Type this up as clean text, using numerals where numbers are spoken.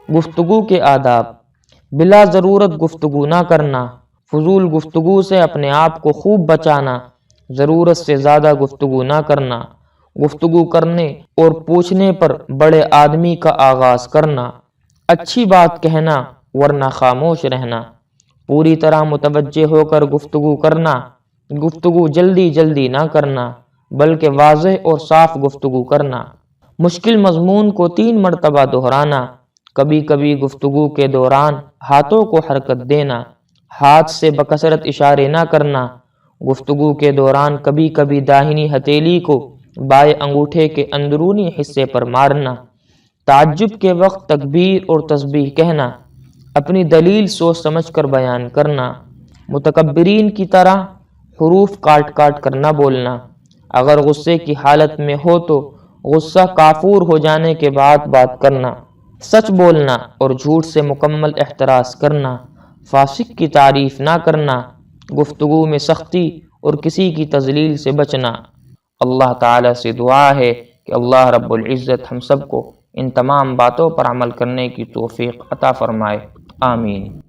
گفتگو کے آداب: بلا ضرورت گفتگو نہ کرنا، فضول گفتگو سے اپنے آپ کو خوب بچانا، ضرورت سے زیادہ گفتگو نہ کرنا، گفتگو کرنے اور پوچھنے پر بڑے آدمی کا آغاز کرنا، اچھی بات کہنا ورنہ خاموش رہنا، پوری طرح متوجہ ہو کر گفتگو کرنا، گفتگو جلدی جلدی نہ کرنا بلکہ واضح اور صاف گفتگو کرنا، مشکل مضمون کو 3 مرتبہ دہرانا، کبھی کبھی گفتگو کے دوران ہاتھوں کو حرکت دینا، ہاتھ سے بکثرت اشارے نہ کرنا، گفتگو کے دوران کبھی کبھی داہنی ہتھیلی کو بائیں انگوٹھے کے اندرونی حصے پر مارنا، تعجب کے وقت تکبیر اور تسبیح کہنا، اپنی دلیل سوچ سمجھ کر بیان کرنا، متکبرین کی طرح حروف کاٹ کاٹ کر نہ بولنا، اگر غصے کی حالت میں ہو تو غصہ کافور ہو جانے کے بعد بات کرنا، سچ بولنا اور جھوٹ سے مکمل احتراز کرنا، فاسق کی تعریف نہ کرنا، گفتگو میں سختی اور کسی کی تذلیل سے بچنا۔ اللہ تعالیٰ سے دعا ہے کہ اللہ رب العزت ہم سب کو ان تمام باتوں پر عمل کرنے کی توفیق عطا فرمائے، آمین۔